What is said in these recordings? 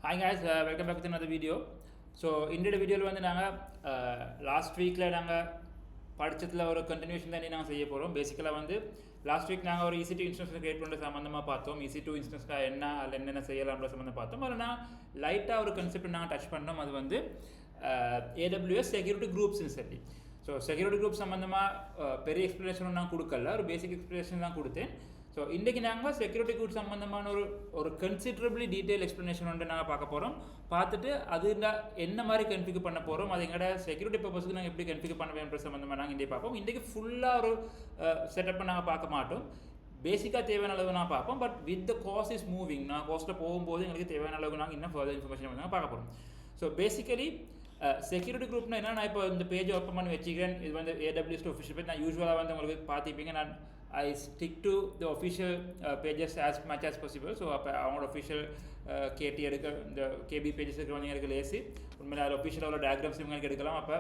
Hi guys, welcome back to another video. So இந்த வீடியோவில் வந்து நாங்கள் லாஸ்ட் வீக்கில் நாங்கள் படித்ததில் ஒரு கண்டினியூஷன் தான் நாங்கள் செய்ய போகிறோம். பேசிக்கலாக வந்து லாஸ்ட் வீக் நாங்கள் ஒரு EC2 இன்ஸ்டன்ஸ் கிரியேட் பண்ணுற சம்மந்தமாக பார்த்தோம். EC2 இன்ஸ்டன்ஸ்க்காக என்ன அதில் என்னென்ன செய்யலாம்ன்ற சம்மந்தம் பார்த்தோம். அதில் நான் லைட்டாக ஒரு கான்செப்ட் நாங்கள் டச் பண்ணோம். அது வந்து AWS செக்யூரிட்டி குரூப்ஸ்ன்னு சொல்லி. ஸோ செக்யூரிட்டி குரூப் சம்மந்தமாக பெரிய எக்ஸ்ப்ளனேஷன் நான் கொடுக்கல, ஒரு பேசிக் எக்ஸ்ப்ளனேஷன் தான் கொடுத்தேன். ஸோ இன்றைக்கி நாங்கள் செக்யூரிட்டி குரூப் சம்மந்தமான ஒரு கன்சிடரபிளி டீட்டெயில் எக்ஸ்ப்ளனேஷன் வந்து நாங்கள் பார்க்க போகிறோம். பார்த்துட்டு அது என்ன மாதிரி கன்ஃபிகர் பண்ண போகிறோம், அது எங்களோட செக்யூரிட்டி பர்பஸ்க்கு நாங்கள் எப்படி கன்ஃபிகர் பண்ண வேணுன்ற சம்மந்தமாக நாங்கள் இன்றைக்கி பார்ப்போம். இன்றைக்கி ஃபுல்லாக ஒரு செட்டப்பை நாங்கள் பார்க்க மாட்டோம். பேசிக்காக தேவையான அளவு நான் பார்ப்போம். But with the cost is moving, நான் காஸ்ட்டில் போகும்போது எங்களுக்கு தேவையான அளவு நாங்கள் இன்னும் ஃபர்தர் இன்ஃபர்மேஷன் வந்து நாங்கள் பார்க்க போகிறோம். ஸோ பேசிக்கலி செக்யூரிட்டி குரூப்னா என்ன, நான் இப்போ இந்த பேஜ் ஓப்பன் பண்ணி வச்சுக்கிறேன். இது வந்து AWS ஒஃபிஷியல் பேஜ். நான் யூஸ்வலாக வந்து உங்களுக்கு பார்த்துப்பீங்க, நான் I stick to the official pages as much as possible. So அப்போ அவங்களோட ஒஃபிஷியல் KT எடுக்க இந்த KB பேஜஸ் இருக்கிறவங்க எனக்கு லேசி, உண்மையில் அதில் ஒஃபிஷியலோட டயக்ராம்ஸ் இவங்களுக்கு எடுக்கலாம். அப்போ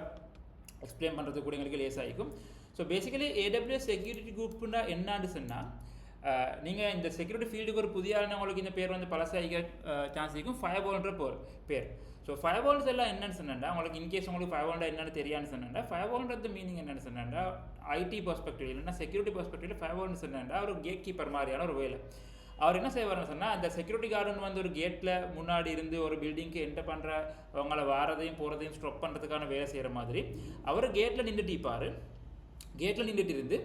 எக்ஸ்பிளைன் பண்ணுறது கூட எங்களுக்கு லேஸ் ஆகிக்கும். ஸோ பேசிக்கலி AWS செக்யூரிட்டி குரூப்னா என்னான்னு சொன்னால், நீங்கள் இந்த செக்யூரிட்டி ஃபீல்டுக்கு ஒரு புதிய உங்களுக்கு இந்த பேர் வந்து பழசாக சான்ஸ் இருக்கும். ஃபயர்வால்ன்ற பேர். ஸோ ஃபயர்வால்ஸ் எல்லாம் என்னென்னு சொன்னா, உங்களுக்கு இன்கேஸ் உங்களுக்கு ஃபயர்வால்டா என்னென்னு தெரியான்னு சொன்னா, ஃபயர்வால்ன்றது மீனிங் என்னென்னு சொன்னா, IT பர்ஸ்பெக்டிவ் இல்லைன்னா செக்யூரிட்டி பர்ஸ்பெக்டிவ்ல ஃபயர்வால்னு சொன்னா ஒரு கேட் கீப்பர் மாதிரியான ஒரு வேலை. அவர் என்ன செய்வார்னு சொன்னால், அந்த செக்யூரிட்டி கார்டுன்னு வந்து ஒரு கேட்டில் முன்னாடி இருந்து ஒரு பில்டிங்க்கு என்டர் பண்ணுற அவங்கள வாரதையும் போகிறதையும் ஸ்டாப் பண்ணுறதுக்கான வேலை செய்கிற மாதிரி அவர் கேட்டில் நின்றுட்டு இருப்பார். கேட்டில் நின்றுட்டு இருந்து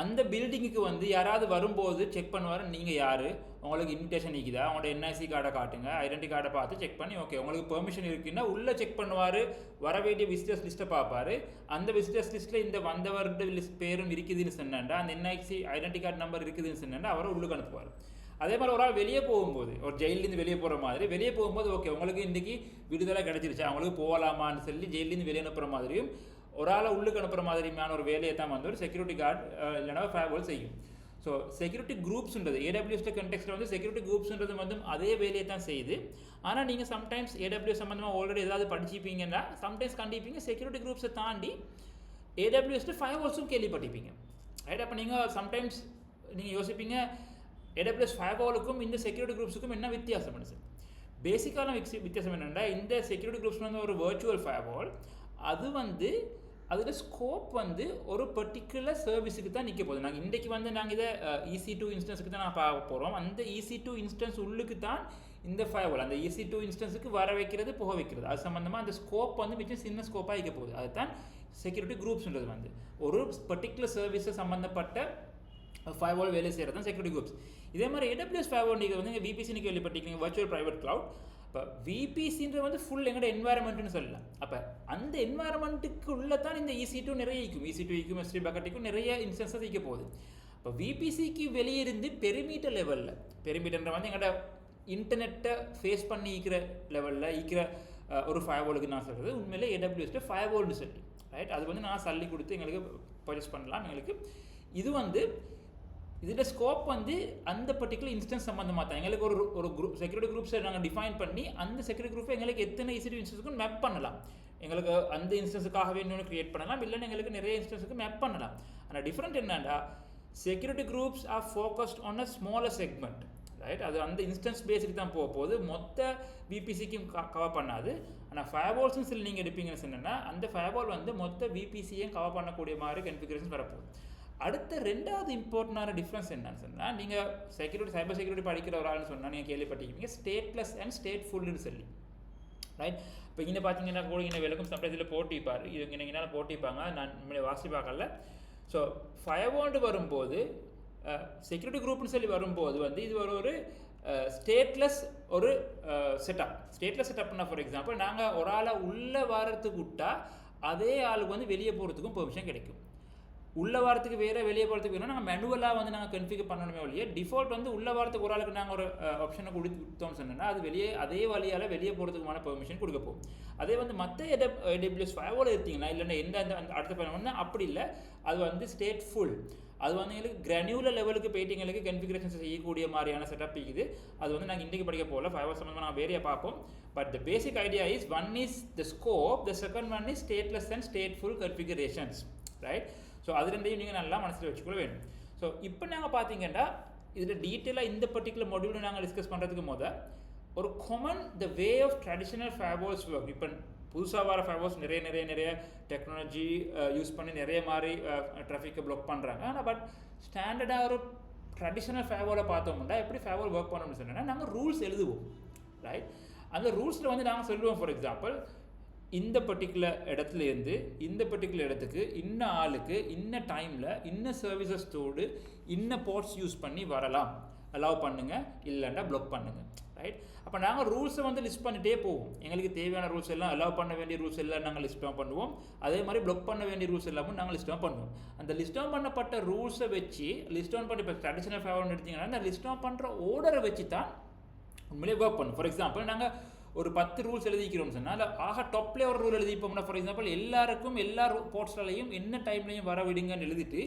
அந்த பில்டிங்குக்கு வந்து யாராவது வரும்போது செக் பண்ணுவார், நீங்கள் யார், உங்களுக்கு இன்விடேஷன் இருக்குதா, அவங்களோட NIC கார்டை காட்டுங்க, ஐடென்டி கார்டை பார்த்து செக் பண்ணி ஓகே உங்களுக்கு பெர்மிஷன் இருக்குன்னா உள்ளே செக் பண்ணுவார். வர வேண்டிய விசிட்டர்ஸ் லிஸ்ட்டை பார்ப்பார். அந்த விசிட்டர்ஸ் லிஸ்ட்டில் இந்த வந்தவர்கிட்ட லிஸ்ட் பேரும் இருக்குதுன்னு சொன்னாண்டா, அந்த NIC ஐடென்டி கார்டு நம்பர் இருக்குதுன்னு சொன்னாண்டா அவரை உள்ளுக்கு அனுப்புவார். அதே மாதிரி ஒரு ஆள் வெளியே போகும்போது, ஒரு ஜெயிலேருந்து வெளியே போகிற மாதிரி வெளியே போகும்போது ஓகே உங்களுக்கு இன்றைக்கி விடுதலை கிடச்சிருச்சு, அவங்களுக்கு போகலாமான்னு சொல்லி ஜெயிலேருந்து வெளியே அனுப்புகிற மாதிரியும் ஒரு ஆளை உள்ளுக்கு அனுப்புகிற மாதிரியான ஒரு வேலையை தான் வந்து ஒரு செக்யூரிட்டி கார்டு இல்லைனா ஃபயர்வால் செய்யும். ஸோ செக்யூரிட்டி குரூப்ஸ்ன்றது AWS கண்டெக்ஸ்ட்டில் வந்து செக்யூரிட்டி குரூப்ஸ்ன்றது வந்து அதே வேலையை தான் செய்யுது. ஆனால் நீங்கள் சம்டைம்ஸ் AWS சம்மந்தமாக ஆல்ரெடி ஏதாவது படிச்சிப்பீங்கன்னா சம்டைம்ஸ் கண்டிப்பீங்க செக்யூரிட்டி குரூப்ஸை தாண்டி AWS ஃபயர்வால்ஸும் கேள்விப்பட்டிருப்பீங்க, ரைட்? அப்போ நீங்கள் சம்டைம்ஸ் நீங்கள் யோசிப்பீங்க AWS ஃபயர்வாலுக்கும் இந்த செக்யூரிட்டி குரூப்ஸுக்கும் என்ன வித்தியாசம் பண்ணுது. பேசிக்கான வித்தியாசம் என்னென்னா, இந்த செக்யூரிட்டி குரூப்ஸ் வந்து ஒரு வர்ச்சுவல் ஃபயர்வால். அது வந்து அதில் ஸ்கோப் வந்து ஒரு பர்டிகுலர் சர்வீஸுக்கு தான் நிற்க போகுது. நாங்கள் இன்றைக்கி வந்து நாங்கள் இதை EC2 இன்ஸ்டன்ஸுக்கு தான் நான் பார்க்க போகிறோம். அந்த EC2 இன்ஸ்டன்ஸ் உள்ளுக்கு தான் இந்த ஃபயர்வால், அந்த EC2 இன்ஸ்டன்ஸுக்கு வர வைக்கிறது போக வைக்கிறது, அது சம்மந்தமாக அந்த ஸ்கோப் வந்து மிச்சம் சின்ன ஸ்கோப்பாக இருக்க போகுது. அதுதான் செக்யூரிட்டி குரூப்ஸ்ன்றது வந்து ஒரு பர்டிகுலர் சர்வீஸை சம்மந்தப்பட்ட ஃபயர்வால் வேலை செய்கிறது தான் செக்யூரிட்டி குரூப்ஸ். இதே மாதிரி AWS ஃபயர்வால் நீங்கள் வந்து VPCன்னு கேள்விப்பட்டிருக்கீங்க, வர்ச்சுவல் ப்ரைவேட் க்ளவுட். இப்போ VPCன்றது வந்து ஃபுல் எங்களோட என்வாயர்மெண்ட்னு சொல்லலாம். அப்போ அந்த என்வாயர்மெண்ட்டுக்கு உள்ளே தான் இந்த EC2 நிறைய இருக்கும். EC2 இருக்கும், S3 பக்கெட்டுக்கும் நிறைய இன்ஸ்டன்ஸஸ் இருக்க போகுது. இப்போ VPCக்கு வெளியே இருந்து பெரிமீட்டர் லெவலில், பெரிமீட்டர்ன்ற வந்து எங்களோட இன்டர்நெட்டை ஃபேஸ் பண்ணி இருக்கிற லெவலில் இருக்கிற ஒரு ஃபயர்வாலுக்கு நான் சொல்கிறது உண்மையிலே AWS ஃபயர்வால்னு சொல்லி, ரைட்? அது வந்து நான் சல்லி கொடுத்து எங்களுக்கு பர்ச்சேஸ் பண்ணலாம். எங்களுக்கு இது வந்து இதில் ஸ்கோப் வந்து அந்த பர்டிகுலர் இன்ஸ்டன்ஸ் சம்மந்தமாக தான் எங்களுக்கு ஒரு குரூப் செக்யூரிட்டி குரூப்ஸை நாங்கள் டிஃபைன் பண்ணி அந்த செக்யூரிட்டி குரூப்பை எங்களுக்கு எத்தனை EC2 இன்ஸ்டன்ஸுக்கும் மேப் பண்ணலாம். எங்களுக்கு அந்த இன்ஸ்டன்ஸுக்காகவே இன்னொன்று க்ரியேட் பண்ணலாம், இல்லைன்னு எங்களுக்கு நிறைய இன்ஸ்டன்ஸுக்கு மேப் பண்ணலாம். ஆனால் டிஃப்ரெண்ட் என்னன்னா, security groups are focused on a smaller segment, right? அது அந்த இன்ஸ்டன்ஸ் பேஸுக்கு தான் போகுது, மொத்த VPCக்கும் கவர் பண்ணாது. ஆனால் ஃபயர்வால்ஸ்னு சொல்லி நீங்கள் எடுப்பீங்கன்னு சொன்னீங்கன்னா அந்த ஃபயர்வால் வந்து மொத்த VPCயையும் கவர் பண்ணக்கூடிய மாதிரி கன்ஃபிகரேஷன் வரப்போகுது. அடுத்த ரெண்டாவது இம்பார்ட்டண்டான டிஃப்ரென்ஸ் என்னன்னு சொன்னால், நீங்கள் சைபர் செக்யூரிட்டி படிக்கிற ஒரு ஆள்னு சொன்னால் நீங்கள் கேள்விப்பட்டிருக்கீங்க ஸ்டேட்லெஸ் அண்ட் ஸ்டேட்ஃபுல்னு சொல்லி, ரைட்? இப்போ இங்கே பார்த்தீங்கன்னா கூட இங்கே விளக்கம் சம்டைம்ஸ் இதில் போட்டிப்பார், இது இங்கே போட்டிப்பாங்க, நான் முன்னாடி வாசி பார்க்கல. ஸோ ஃபயர்வால் வரும்போது செக்யூரிட்டி குரூப்னு சொல்லி வரும்போது வந்து இது ஒரு ஸ்டேட்லெஸ் ஒரு செட்டப். ஸ்டேட்லெஸ் செட்டப்னா ஃபார் எக்ஸாம்பிள் நாங்கள் ஒரு ஆளை உள்ளே வாரத்துக்கு விட்டால் அதே ஆளுக்கு வந்து வெளியே போகிறதுக்கும் பெர்மிஷன் கிடைக்கும். உள்ள வாரத்துக்கு வேறு வெளியே போகிறதுக்கு வேணும், நாங்கள் மேனுவலாக வந்து நாங்கள் கன்ஃபிகர் பண்ணணுமே ஒழிய டிஃபால்ட் வந்து உள்ள வாரத்துக்கு ஒரு ஆளுக்கு நாங்கள் ஒரு ஆப்ஷனை கொடுத்தோம்னு சொன்னோன்னா அது அதே வழியால் வெளியே போகிறதுக்குமான பெர்மிஷன் கொடுக்க போகும். அதே வந்து மற்ற AWS ஃபயர்வால் எடுத்தீங்கன்னா இல்லைன்னா அந்த அடுத்த பண்ணணும்னா அப்படி இல்லை, அது வந்து ஸ்டேட் ஃபுல். அது வந்து எங்களுக்கு கிரானியூலர் லெவலுக்கு போயிட்டிங்களுக்கு கன்ஃபிகரேஷன் செய்யக்கூடிய மாதிரியான செட்டப் இருக்குது. அது வந்து நாங்கள் இன்றைக்கி படிக்க போகல, ஃபயர்வால் சம்மந்தமாக நான் வேறையாக பார்ப்போம். But the basic idea is one is the scope, the second one is stateless and stateful configurations, right? So அது ரெண்டையும் நீங்கள் நல்லா மனசில் வச்சுக்கொள்ள வேணும். ஸோ இப்போ நாங்கள் பார்த்தீங்கன்னா இதில் டீட்டெயிலாக இந்த பர்டிகுலர் மாடியூலை நாங்கள் டிஸ்கஸ் பண்ணுறதுக்கு ஒரு common the way of traditional firewalls work. இப்போ புதுசாக வர ஃபேர்வால்ஸ் நிறைய டெக்னாலஜி யூஸ் பண்ணி நிறைய மாதிரி ட்ராஃபிக்கை ப்ளாக் பண்ணுறாங்க. ஆனால் பட் ஸ்டாண்டர்டாக ஒரு ட்ரெடிஷ்னல் ஃபேர்வாலை பார்த்தோம்னா எப்படி ஃபேர்வால் ஒர்க் பண்ணணும்னு சொன்னால் நாங்கள் ரூல்ஸ் எழுதுவோம், ரைட்? அந்த ரூல்ஸில் வந்து நாங்கள் சொல்லுவோம், ஃபார் எக்ஸாம்பிள் இந்த பர்டிகுலர் இடத்துலேருந்து இந்த பர்டிகுலர் இடத்துக்கு இன்ன ஆளுக்கு இன்ன டைமில் இன்ன சர்வீசஸ்தோடு இன்ன போர்ட்ஸ் யூஸ் பண்ணி வரலாம், அலோவ் பண்ணுங்கள், இல்லைன்னா ப்ளாக் பண்ணுங்கள், ரைட்? அப்போ நாங்கள் ரூல்ஸை வந்து லிஸ்ட் பண்ணிகிட்டே போவோம். எங்களுக்கு தேவையான ரூல்ஸ் எல்லாம் அலோவ் பண்ண வேண்டிய ரூல்ஸ் எல்லாம் நாங்கள் லிஸ்ட் டவுன் பண்ணுவோம். அதே மாதிரி ப்ளாக் பண்ண வேண்டிய ரூல்ஸ் எல்லாமும் நாங்கள் லிஸ்ட் டவுன் பண்ணுவோம். அந்த லிஸ்ட் டவுன் பண்ணப்பட்ட ரூல்ஸை வச்சு லிஸ்ட் டவுன் பண்ணி இப்போ ட்ரெடிஷ்னல் ஃபேவர்னு எடுத்திங்கன்னா அந்த லிஸ்ட் டவுன் பண்ணுற ஆர்டரை வச்சு தான் உண்மையிலே ஒர்க் பண்ணும். ஃபார் எக்ஸாம்பிள் நாங்கள் ஒரு 10 ரூல்ஸ் எழுதிக்கிறோம்னு சொன்னால் ஆக டாப்லேயே ஒரு ரூல் எழுதிப்போம்னா, ஃபார் எக்ஸாம்பிள் எல்லாருக்கும் எல்லா போர்ட்ஸ்லையும் என்ன டைம்லையும் வர விடுங்கன்னு எழுதிட்டு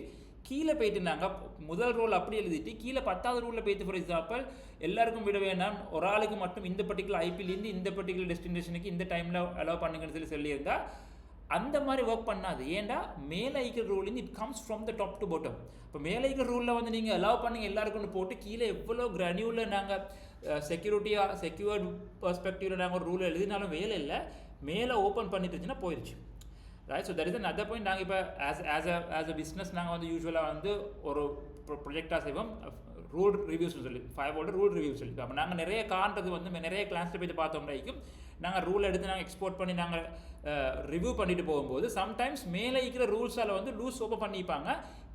கீழே போயிட்டு நாங்கள் முதல் ரூல் அப்படி எழுதிட்டு கீழே 10வது ரூலில் போயிட்டு, ஃபார் எக்ஸாம்பிள் எல்லாருக்கும் விட வேண்டாம், ஒரு ஆளுக்கு மட்டும் இந்த பர்டிகுலர் ஐபிலேருந்து இந்த பர்டிகுலர் டெஸ்டினேஷனுக்கு இந்த டைமில் அலோவ் பண்ணுங்கன்னு சொல்லியிருந்தால் அந்த மாதிரி ஒர்க் பண்ணாது. ஏன்டா மேலே ஐக்கிற ruling it comes from the top to bottom. இப்போ மேலே ஐக்கிற ரூலில் வந்து நீங்கள் அலோவ் பண்ணுங்க எல்லாருக்கும் போட்டு கீழே எவ்வளோ கிரானியூலில் நாங்கள் செக்யூர்ட் பர்ஸ்பெக்டிவில் நாங்கள் ஒரு ரூல் எழுதினாலும் வேலை இல்லை, மேலே ஓப்பன் பண்ணிட்டு இருந்துச்சுன்னா போயிடுச்சு, right? So that is another point. நாங்கள் இப்போ ஆஸ் அ பிஸ்னஸ் நாங்கள் வந்து யூஸ்வலாக வந்து ஒரு ப்ரொஜெக்டாக செய்வோம், ரூல் ரிவ்யூஸ்னு சொல்லி 5 ரூல் ரிவ்யூ சொல்லி. அப்போ நாங்கள் நிறைய காண்றது வந்து நிறைய கிளாஸில் போய்ட்டு பார்த்தோம்னாக்கும் நாங்கள் ரூல் எடுத்து நாங்கள் எக்ஸ்போர்ட் பண்ணி நாங்கள் ரிவ்யூ பண்ணிட்டு போகும்போது சம்டைம்ஸ் மேலே இருக்கிற ரூல்ஸால் வந்து லூஸ் ஓப்பன் பண்ணிப்பாங்க,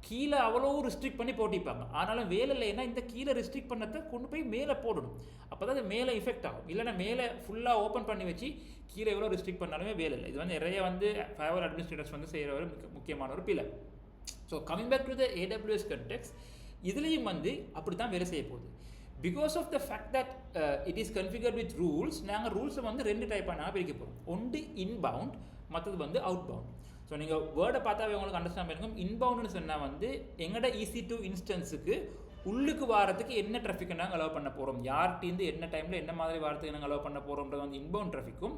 கீழே அவ்வளோ ரிஸ்ட்ரிக்ட் பண்ணி போட்டிப்பாங்க. ஆனாலும் வேலை இல்லைன்னா இந்த கீழே ரிஸ்ட்ரிக்ட் பண்ணதை கொண்டு போய் மேலே போடணும், அப்போ தான் அது மேலே எஃபெக்ட் ஆகும். இல்லைன்னா மேலே ஃபுல்லாக ஓப்பன் பண்ணி வச்சு கீழே எவ்வளோ ரிஸ்ட்ரிக்ட் பண்ணாலுமே வேலை இல்லை. இது வந்து நிறைய வந்து ஃபேவர் அட்மினிஸ்ட்ரேட்டர்ஸ் வந்து செய்கிற ஒரு முக்கியமான ஒரு பிள்ளை. So coming back to the AWS context, இதுலேயும் வந்து அப்படி தான் வேலை செய்ய போகுது. Because of the fact that it is configured with rules, நாங்கள் ரூல்ஸை வந்து 2 டைப்பாக நாங்கள் பிரிக்க போகிறோம். ஒன்று இன்பவுண்ட், மற்றது வந்து அவுட் பவுண்ட். ஸோ நீங்கள் வேர்டை பார்த்தாவே உங்களுக்கு அண்டர்ஸ்டாண்ட் பண்ணுங்க. இன்பவுண்டுன்னு சொன்னால் வந்து எங்களோட EC2 இன்ஸ்டன்ஸுக்கு உள்ளுக்கு வாரத்துக்கு என்ன ட்ராஃபிக்கை நாங்கள் அலோவ் பண்ண போகிறோம், யார்கிட்டேருந்து என்ன டைமில் என்ன மாதிரி வாரத்துக்கு நாங்கள் அலோவ் பண்ண போகிறோம்ன்றது வந்து இன்பவுண்ட் ட்ராஃபிக்கும்.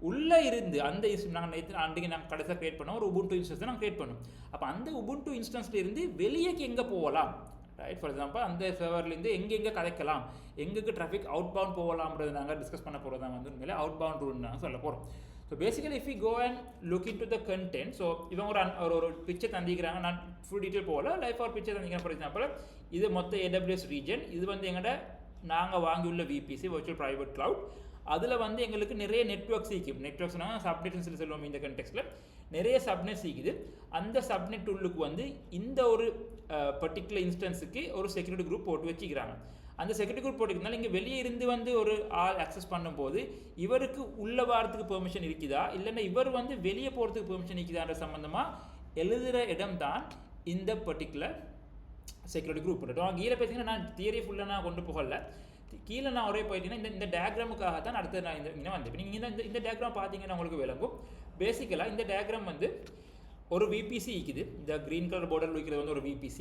உள்ளே இருந்து அந்த நாங்கள் அன்றைக்கி நாங்கள் கடைசியாக க்ரியேட் பண்ணோம் ஒரு உபுண்டு இன்ஸ்டன்ஸ் நாங்கள் க்ரியேட் பண்ணோம். அப்போ அந்த உபுண்டு இன்ஸ்டன்ஸில் இருந்து வெளியேக்கு எங்கே போகலாம், ரைட்? ஃபார் எக்ஸாம்பிள் அந்த சர்வர்லேருந்து எங்கெங்கே கதைக்கலாம், எங்களுக்கு டிராஃபிக் அவுட் பவுண்ட் போகலாம்ன்றது நாங்கள் டிஸ்கஸ் பண்ண போகிறது தான் வந்து உண்மையிலே அவுட் பவுண்ட் ரூல் நாங்கள் சொல்ல போகிறோம். So basically if you go and look into the content, so இவங்க ஒரு பிக்சர் தந்திக்கிறாங்க, நான் ஃபுல் டீட்டெயில் போகல, லைஃப் ஒரு பிக்சர் தந்திக்கிறேன். ஃபார் எக்ஸாம்பிள் இது மொத்த AWS ரீஜன், இது வந்து எங்களோட நாங்கள் வாங்கியுள்ள VPC virtual private cloud. அதில் வந்து எங்களுக்கு நிறைய நெட்ஒர்க்ஸ் இருக்குது. நெட்ஒர்க்ஸ்னால் சப்நெட்னு சொல்லுவோம். இந்த கண்டெக்ஸ்ட்டில் நிறைய சப்நெட்ஸ் இருக்குது. அந்த சப்நெட் உள்ளுக்கு வந்து இந்த ஒரு பர்டிகுலர் இன்ஸ்டன்ஸுக்கு ஒரு செக்யூரிட்டி குரூப் போட்டு வச்சுக்கிறாங்க. அந்த செக்யூரிட்டி குரூப் போட்டுக்கிறதுனால இங்கே வெளியே இருந்து வந்து ஒரு ஆள் அக்சஸ் பண்ணும்போது இவருக்கு உள்ள வாரத்துக்கு பெர்மிஷன் இருக்குதா, இல்லைன்னா இவர் வந்து வெளியே போகிறதுக்கு பெர்மிஷன் இருக்குதான்ற சம்மந்தமாக எழுதுகிற இடம் தான் இந்த பர்டிகுலர் செக்யூரிட்டி குரூப். கீழே பேசிங்கன்னா நான் தியரி ஃபுல்லாக நான் கொண்டு போகல, கீழே நான் ஒரே போயிட்டீங்கன்னா இந்த டயக்ராமுக்காக தான் அடுத்து நான் இங்கே வந்து நீங்கள் இந்த டயக்ராம் பார்த்தீங்கன்னா உங்களுக்கு விளங்கும். பேசிக்கலாக இந்த டயக்ராம் வந்து ஒரு VPC இருக்குது. இந்த க்ரீன் கலர் பார்டர் வைக்கிறது வந்து ஒரு VPC.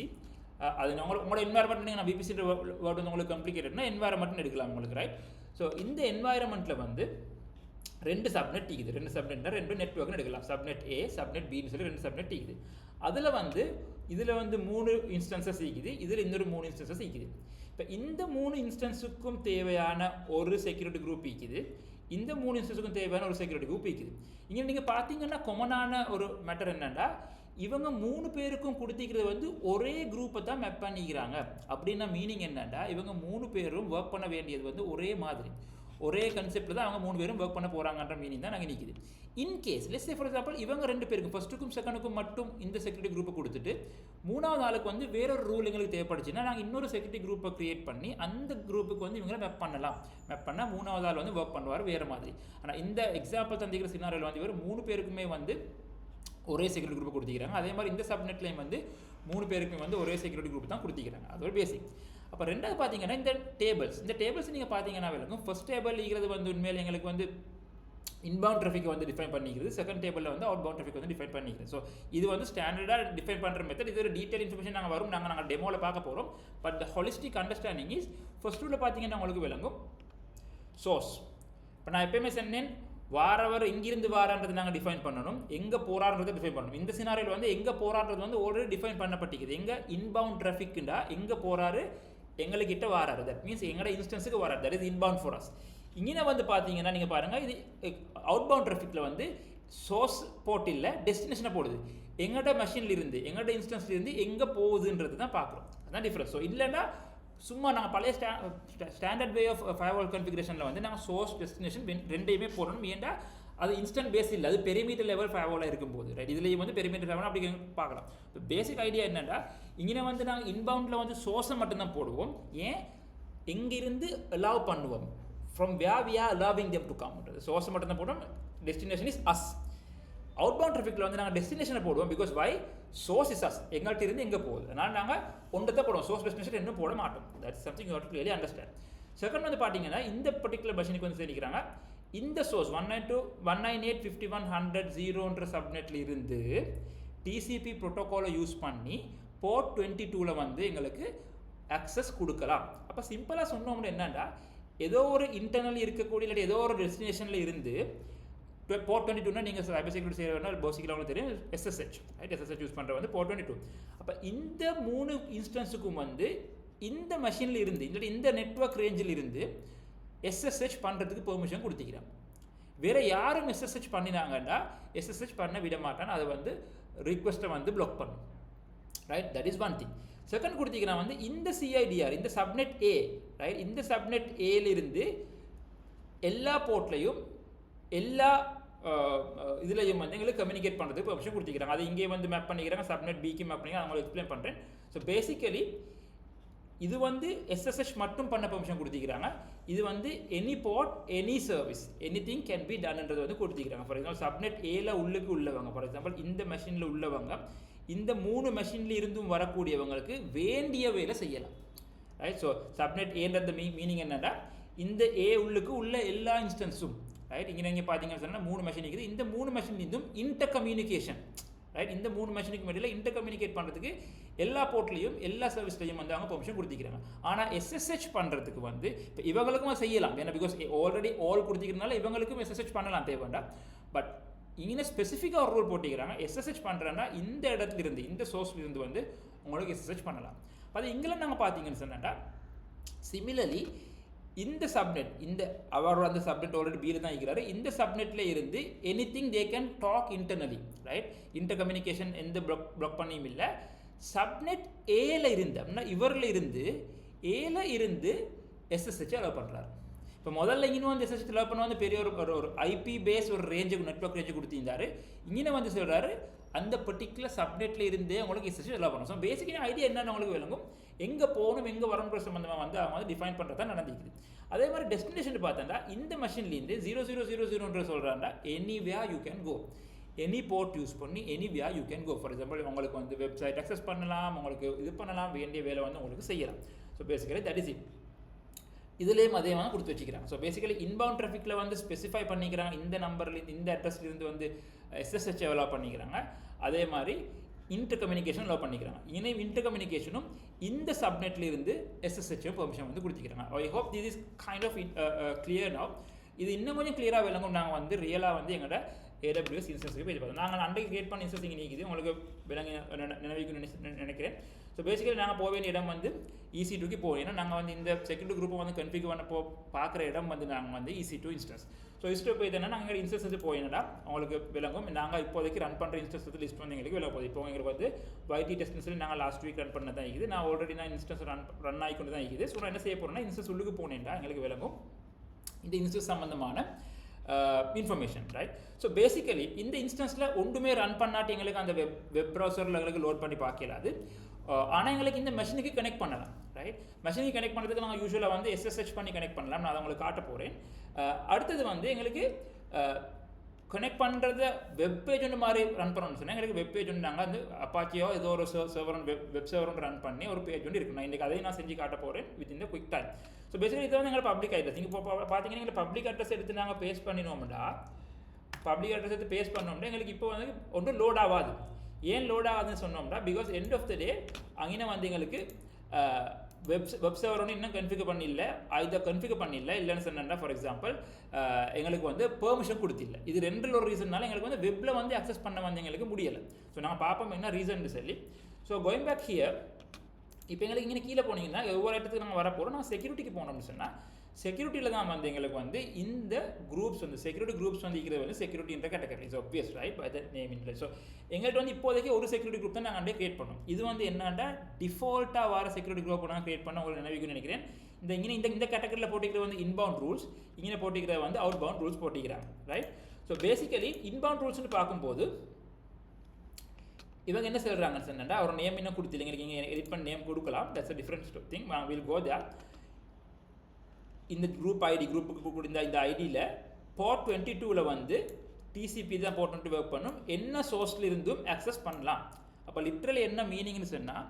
அது உங்களோட என்வாயர்மெண்ட் நீங்கள் நான் VPC வேர்ட் வந்து உங்களுக்கு கம்ப்ளிகேட்டட்னா என்வாயர்மெண்ட்னு எடுக்கலாம் உங்களுக்கு, ரைட்? ஸோ இந்த என்வாயர்மெண்ட்டில் வந்து 2 சப்நெட் இருக்குது. 2 சப்நெட்னா 2 நெட்வொர்க்னு எடுக்கலாம். சப்நெட் A, சப்நெட் Bன்னு சொல்லி 2 சப்நெட் இருக்குது. அதில் வந்து இதில் வந்து 3 இன்ஸ்டன்சஸ் இருக்குது, இதில் இன்னொரு 3 இன்ஸ்டன்சஸ் இருக்குது. இப்போ இந்த 3 இன்ஸ்டன்ஸுக்கும் தேவையான ஒரு செக்யூரிட்டி குரூப் இருக்குது, இந்த 3 இன்ஸ்டன்ஸுக்கும் தேவையான ஒரு செக்யூரிட்டி குரூப் இருக்குது. இங்கே நீங்கள் பார்த்தீங்கன்னா காமனான ஒரு மேட்டர் என்னென்னா, இவங்க 3 பேருக்கும் கொடுத்திக்கிறது வந்து ஒரே குரூப்பை தான் மேப் பண்ணிக்கிறாங்க. அப்படின்னா மீனிங் என்னென்னா, இவங்க 3 பேரும் ஒர்க் பண்ண வேண்டியது வந்து ஒரே மாதிரி, ஒரே கன்செப்டில் தான் அவங்க 3 பேரும் ஒர்க் பண்ண போகிறாங்கன்ற மீனிங் தான் நாங்கள் நிற்கிது. In case let's say for example இவங்க 2 பேருக்கும் ஃபர்ஸ்ட்டுக்கும் செகண்டுக்கும் மட்டும் இந்த செக்யூரிட்டி குரூப்பை கொடுத்துட்டு 3வது ஆளுக்கு வந்து வேறொரு ரூல் எங்களுக்கு தேவைப்படுச்சுன்னா நாங்கள் இன்னொரு செக்யூரிட்டி குரூப்பை க்ரியேட் பண்ணி அந்த குரூப்புக்கு வந்து இவங்களை மேப் பண்ணலாம். மேப் பண்ணால் 3வது ஆள் வந்து ஒர்க் பண்ணுவார் வேறு மாதிரி. ஆனால் இந்த எக்ஸாம்பிள் தந்திக்கிற சினாரியோவில் வந்து இவர் 3 பேருக்குமே வந்து ஒரே செக்யூரிட்டி குரூப்பை கொடுத்துக்கிறாங்க. அதே மாதிரி இந்த சப்நெட்லையும் வந்து 3 பேருக்குமே வந்து ஒரே செக்யூரிட்டி குரூப் தான் கொடுத்துக்கிறாங்க. அது ஒரு பேசிக். அப்போ ரெண்டாவது பார்த்தீங்கன்னா இந்த டேபிள்ஸ் நீங்கள் பார்த்தீங்கன்னா விளக்கும். ஃபர்ஸ்ட் டேபிள் இருக்கிறது வந்து உண்மையிலே எங்களுக்கு வந்து இன்பவுண்ட் ட்ராஃபிக் வந்து டிஃபைன் பண்ணிக்கிறது, செகண்ட் டேபிளில் வந்து அவுட் பவுண்ட் ட்ராஃபிக் வந்து டிஃபைன் பண்ணிக்கிறது. ஸோ இது வந்து ஸ்டாண்டர்டாக டிஃபைன் பண்ணுற மெத்தட். இது ஒரு டீட்டெயில் இன்ஃபர்மேஷன் நாங்கள் டெமோவில் பார்க்க போகிறோம். But the holistic understanding is first ரூலில் பார்த்தீங்கன்னா உங்களுக்கு விளங்கும் சோர்ஸ். இப்போ நான் எப்பயுமே சொன்னேன், வாரவர் எங்கிருந்து வாரன்றது நாங்கள் டிஃபைன் பண்ணணும், எங்கே போகிறான்றதை டிஃபைன் பண்ணணும். இந்த சினாரியில் வந்து எங்கே போகிறான்றது வந்து ஆல்ரெடி டிஃபைன் பண்ணப்பட்டிருக்குது. எங்கே இன்பவுண்ட் ட்ராஃபிக்குண்டா எங்கே போகிறாரு, எங்கள்கிட்ட வாராரு, தட் மீன்ஸ் எங்களோட இன்ஸ்டன்ஸுக்கு வராரு, that is inbound for us. இங்கே வந்து பார்த்தீங்கன்னா நீங்கள் பாருங்கள், இது அவுட்பவுண்ட் டிராஃபிக்கில் வந்து சோர்ஸ் போர்ட் இல்லை, டெஸ்டினேஷனை போடுது. எங்கள்கிட்ட மெஷினில் இருந்து எங்கள்கிட்ட இன்ஸ்டன்ஸ்ல இருந்து எங்கே போகுதுன்றது தான் பார்க்குறோம். அதுதான் டிஃப்ரென்ஸ். ஸோ இல்லைன்னா சும்மா நாங்கள் பழைய ஸ்டாண்டர்ட் வே ஆஃப் ஃபயர்வால் கான்ஃபிகரேஷனில் வந்து நாங்கள் சோர்ஸ் டெஸ்டினேஷன் ரெண்டையுமே போடணும். ஏன்டா அது இன்ஸ்டன்ட் பேஸ் இல்லை, அது பெரிமீட்டர் லெவல் ஃபயர்வாலாக இருக்கும்போது, ரைட்? இதுலேயும் வந்து பெரிமீட்டர் ஃபயர்வால் அப்படி பார்க்கலாம். இப்போ பேசிக் ஐடியா என்னென்னா, இங்கே வந்து நாங்கள் இன்பவுண்டில் வந்து சோர்ஸை மட்டும்தான் போடுவோம். ஏன்? எங்கிருந்து அலோவ் பண்ணுவோம், from where we are allowing them to come. சோர்ஸை மட்டும்தான் போடுவோம், டெஸ்டினேஷன் இஸ் அஸ். அவுட்பவுண்ட் டிராஃபிக்கில் வந்து நாங்கள் டெஸ்டினேஷனை போடுவோம். Because why? Source is us, எங்கள்கிட்ட இருந்து எங்கே போகுது. அதனால் நாங்கள் ஒன்றத்தை போடுவோம், சோர்ஸ் டெஸ்டினேஷன் இன்னும் போட மாட்டோம். That's something you have to clearly understand. Second வந்து பார்த்தீங்கன்னா, இந்த பர்டிகுலர் மெஷினுக்கு வந்து தெரிவிக்கிறாங்க, இந்த சோர்ஸ் 192.168.50.100 சப்நெட்டில் இருந்து டிசிபி ப்ரோட்டோகாலை யூஸ் பண்ணி போர்ட் 22ல் வந்து எங்களுக்கு அக்சஸ் கொடுக்கலாம். அப்போ சிம்பிளாக சொன்னோம்னா என்னன்னா, ஏதோ ஒரு இன்டர்னல் இருக்கக்கூடிய இல்லாட்டி ஏதோ ஒரு டெஸ்டினேஷனில் இருந்து போர்ட் 22னா நீங்கள் சைபர் செக்யூரிட்டி செய்யறதுனா பேசிக்கலாக உங்களுக்கு தெரியும், SSH, ரைட்? SSH யூஸ் பண்ணுற வந்து போர்ட் 22. அப்போ இந்த 3 இன்ஸ்டன்ஸுக்கும் வந்து இந்த மெஷினில் இருந்து இல்லாட்டி இந்த நெட்வொர்க் ரேஞ்சில் இருந்து SSH பண்ணுறதுக்கு பெர்மிஷன் கொடுத்துக்கிறான். வேறு யாரும் SSH பண்ணினாங்கன்னா SSH பண்ண விட மாட்டான், அதை வந்து ரிக்வெஸ்ட்டை வந்து பிளாக் பண்ணும், right? That is one thing. Second கொடுத்திங்கன்னா வந்து இந்த CIDR, இந்த சப்நெட் A, ரைட்? இந்த சப்நெட் ஏலிருந்து எல்லா போர்ட்லையும் எல்லா இதுலையும் வந்து எங்களுக்கு கம்யூனிகேட் பண்ணுறதுக்கு பெர்மிஷன் கொடுத்துக்கிறாங்க. அது இங்கே வந்து மேப் பண்ணிக்கிறாங்க, சப்நெட் பிக்கு மேப் பண்ணிக்கிறாங்க. அவங்களுக்கு எக்ஸ்பிளைன் பண்ணுறேன். ஸோ பேசிக்கலி இது வந்து SSH மட்டும் பண்ண பெர்மிஷன் கொடுத்துக்கிறாங்க. இது வந்து any port any service any thing can be டன்ன்றது வந்து கொடுத்துக்கிறாங்க. ஃபார் எக்ஸாம்பிள் சப்நெட் ஏல உள்ளுக்கு உள்ளவங்க, ஃபார் எக்ஸாம்பிள் இந்த மெஷினில் உள்ளவங்க இந்த 3 மெஷினில் இருந்தும் வரக்கூடியவங்களுக்கு வேண்டிய வேலை செய்யலாம், ரைட்? ஸோ சப்நெட் ஏன்றது மீனிங் என்னன்னா, இந்த ஏ உள்ளுக்கு உள்ள எல்லா இன்ஸ்டன்ஸும், ரைட்? இங்கே நீங்கள் பார்த்தீங்கன்னு சொன்னால் 3 மெஷின் இருக்குது. இந்த 3 மெஷின் இருந்தும் இன்டர் கம்யூனிகேஷன், ரைட்? இந்த 3 மெஷினுக்கு மத்தியில் இன்டர் கம்யூனிகேட் பண்ணுறதுக்கு எல்லா போர்ட்லையும் எல்லா சர்வீஸ்லையும் வந்து அவங்க பெர்மிஷன் கொடுத்துக்கிறாங்க. ஆனால் SSH பண்ணுறதுக்கு வந்து இப்போ இவங்களுக்கும் செய்யலாம், ஏன்னா பிகாஸ் ஆல்ரெடி ஆல் கொடுத்துக்கிறதுனால இவங்களுக்கும் SSH பண்ணலாம், தேவைண்டா. பட் இங்கே ஸ்பெசிஃபிக்காக ஒரு ரூல் போட்டிக்கிறாங்க, SSH பண்ணுறேன்னா இந்த இடத்துல இருந்து இந்த சோர்ஸ்ல இருந்து வந்து உங்களுக்கு SSH பண்ணலாம். அது இங்கெல்லாம் நாங்கள் பார்த்தீங்கன்னு சொன்னா, சிமிலர்லி இந்த சப்நெட், இந்த அவர் அந்த சப்நெட் ஆல்ரெடி பியில் தான் இருக்கிறாரு. இந்த சப்நெட்டில் இருந்து anything they can talk internally, right? Inter communication எந்த பிளாக் பண்ணியும் இல்லை. சப்நெட் ஏல இருந்து அப்படின்னா இவரில் இருந்து ஏல இருந்து SSH அலோவ் பண்ணுறாரு. இப்போ முதல்ல இங்கே வந்து SSH அலோவ் பண்ண வந்து பெரிய ஒரு ஐபி பேஸ் ஒரு ரேஞ்சு நெட்வொர்க் ரேஞ்சு கொடுத்திருந்தாரு. இங்கே வந்து சொல்கிறாரு அந்த பர்டிகுலர் சப்நெட்டில் இருந்தே உங்களுக்கு SSH அலோவ் பண்ணணும். ஸோ பேசிக்கான ஐடியா என்னென்னு உங்களுக்கு விளங்கும், எங்கே போகணும் எங்கே வரணுன்ற சம்பந்தமாக வந்து அவங்க வந்து டிஃபைன் பண்ணுறது தான் நடந்துக்குது. அதே மாதிரி டெஸ்டினேஷன் பார்த்தா இந்த மெஷின்லேருந்து 0000 சொல்கிறாண்டா anywhere you can go, any port use பண்ணி anywhere you can go. For example உங்களுக்கு வந்து வெப்சைட் அக்சஸ் பண்ணலாம், உங்களுக்கு இது பண்ணலாம், வேண்டிய வேலை வந்து உங்களுக்கு செய்யலாம். So basically that is it. இதுலேயும் அதே மாதிரி கொடுத்து வச்சுக்கிறாங்க. ஸோ பேசிக்கலி இன்பவுண்ட் டிராஃபிக்கில் வந்து ஸ்பெசிஃபை பண்ணிக்கிறாங்க, இந்த நம்பர்லேருந்து இந்த அட்ரஸ்லேருந்து வந்து SSH அலோவ் பண்ணிக்கிறாங்க. அதே மாதிரி இன்டர் கம்யூனிகேஷன் அலோவ் பண்ணிக்கிறாங்க. இன்டர் கம்யூனிகேஷனும் இந்த சப்நெட்ல இருந்து SSH பெர்மிஷன் வந்து கொடுத்துக்கிறாங்க. I hope this is kind of clear now. இது இன்னும் கொஞ்சம் கிளியராக விளங்கும். நாங்கள் வந்து ரியலாக வந்து எங்களோட AWS இன்ஸ்டன்ஸுக்கு பேஜ் பார்த்தோம். நாங்கள் அன்றைக்கு கிரியேட் பண்ண இன்ஸ்டன்ஸ் இங்கே நீக்குது, உங்களுக்கு விளங்கி நினைவுக்கு நினைக்கிறேன். ஸோ பேசிக்கலி நாங்கள் போக வேண்டிய இடம் வந்து EC2க்கு போவோம். ஏன்னா நாங்கள் வந்து இந்த செகண்ட் குரூப்பை வந்து கன்ஃபிகர் பண்ண பார்க்குற இடம் வந்து நாங்கள் வந்து EC2 இன்ஸ்டன்ஸ். ஸோ EC2 போய் தானே நாங்கள் இன்ஸ்டன்ஸ் வந்து போயினா உங்களுக்கு விளங்கும். நாங்கள் இப்போதைக்கு ரன் பண்ணுற இன்ஸ்டன்ஸ் லிஸ்ட் வந்து எங்களுக்கு விளங்க போகுது. இப்போ எங்களுக்கு வந்து YT டெஸ்டினேஷன் நாங்கள் லாஸ்ட் வீக் ரன் பண்ண தான் இருக்குது. நான் ஆல்ரெடி இன்ஸ்டன்ஸ் ரன் ஆகிக்கொண்டு தான் இருக்குது. ஸோ நான் என்ன செய்ய போகிறேன்னா, இன்ஸ்டன்ஸ் உள்ளுக்கு போனேன்டா எங்களுக்கு விளங்கும் இந்த இன்ஸ்டன்ஸ் சம்மந்தமான இன்ஃபர்மேஷன், ரைட்? ஸோ பேசிக்கலி இந்த இன்ஸ்டன்ஸில் ஒன்றுமே ரன் பண்ணாட்டி எங்களுக்கு அந்த வெப் ப்ரௌசரில் எங்களுக்கு லோட் பண்ணி பார்க்கலாது. ஆனால் எங்களுக்கு இந்த மெஷினுக்கு கனெக்ட் பண்ணலாம், ரைட்? மெஷினுக்கு கனெக்ட் பண்ணுறதுக்கு நாங்கள் யூஸ்வலாக வந்து SSH பண்ணி கனெக்ட் பண்ணலாம். நான் அதை உங்களுக்கு காட்ட போகிறேன். அடுத்தது வந்து எங்களுக்கு கனெக்ட் பண்ணுறத வெப் பேஜ் ஒன்று மாதிரி ரன் பண்ணணும்னு சொன்னால் எங்களுக்கு வெப் பேஜ் ஒன்று நாங்கள் வந்து அப்பாச்சியோ ஏதோ ஒரு சர்வர் வெப் சர்வர் ரன் பண்ணி ஒரு பேஜ் ஒன்று இருக்கு. நான் இன்றைக்கி அதையும் நான் செஞ்சு காட்ட போகிறேன் வித் இந்த குவிக் டைம். ஸோ பேசிக்கலி இது வந்து எங்களுக்கு பப்ளிக் அட்ரஸ். இங்கே இப்போ பார்த்தீங்கன்னா எங்களுக்கு பப்ளிக் அட்ரஸ் எடுத்து நாங்கள் பேஸ்ட் பண்ணினோம்டா, பப்ளிக் அட்ரஸ் எடுத்து பேஸ்ட் பண்ணோம்னா எங்களுக்கு இப்போ வந்து ஒன்றும் லோட் ஆகாது. ஏன் லோட் ஆகாதுன்னு சொன்னோம்னா, பிகாஸ் எண்ட் ஆஃப் த டே அங்கே வந்து எங்களுக்கு வெப் சர்வர் ஒன்று இன்னும் கன்ஃபிகர் பண்ணிடல, இதை கன்ஃபிகர் பண்ணிடல. இல்லைன்னு சொன்னா ஃபார் எக்ஸாம்பிள் எங்களுக்கு வந்து பெர்மிஷன் கொடுத்தில்ல. இது ரெண்டில் ஒரு ரீசன்னால எங்களுக்கு வந்து வெப்பில் வந்து அக்சஸ் பண்ண வந்து எங்களுக்கு முடியலை. ஸோ நாங்கள் பார்ப்போம் என்ன ரீசன் சொல்லி. ஸோ கோயிங் பேக் ஹியர், இப்போ எங்களுக்கு இங்கே கீழே போனீங்கன்னா ஒவ்வொரு இடத்துக்கு நாங்கள் வரப்போகிறோம். நாங்கள் செக்யூரிட்டிக்கு போனோம்னு சொன்னால் செக்யூரிட்டியில் தான் வந்து எங்களுக்கு வந்து இந்த குரூப்ஸ் வந்து செக்யூரிட்டி குரூப்ஸ் வந்து இருக்கிறது வந்து செக்யூரிட்டின்ற category is obvious right by the name இன்ட்ரெ. ஸோ எங்கள்கிட்ட வந்து இப்போதைக்கு ஒரு செக்யூரிட்டி குரூப் தான் நாங்கள் அண்டே கிரியேட் பண்ணோம். இது வந்து என்னன்னா டிஃபால்ட்டாக வர செக்யூரிட்டி குரூப் நாங்கள் கிரியேட் பண்ண உங்களுக்கு நினைவுக்குன்னு நினைக்கிறேன். இந்த கேட்டகரியில் போட்டிக்கிற வந்து இன்பவுண்ட் ரூல்ஸ், இங்கே போட்டிக்கிற வந்து அவுட் பவுண்ட் ரூல்ஸ் போட்டிக்கிறாங்க ரைட். ஸோ பேசிக்கலி இன்பவுண்ட் ரூல்ஸ்னு பார்க்கும்போது இவங்க என்ன சொல்கிறாங்கன்னு சொன்னா அவர் நேம் இன்னும் கொடுத்து எங்களுக்கு இங்கே எடிட் பண்ண நேம் கொடுக்கலாம். That's a different thing. Will go there. இந்த குரூப் ஐடி குரூப்புக்கு கொடுத்த இந்த ஐடியில் போர்ட் 22ல் வந்து டிசிபி தான் போர்ட் 22 ஒர்க் பண்ணும். என்ன சோர்ஸில் இருந்தும் ஆக்சஸ் பண்ணலாம். அப்போ லிட்ரலி என்ன மீனிங்னு சொன்னால்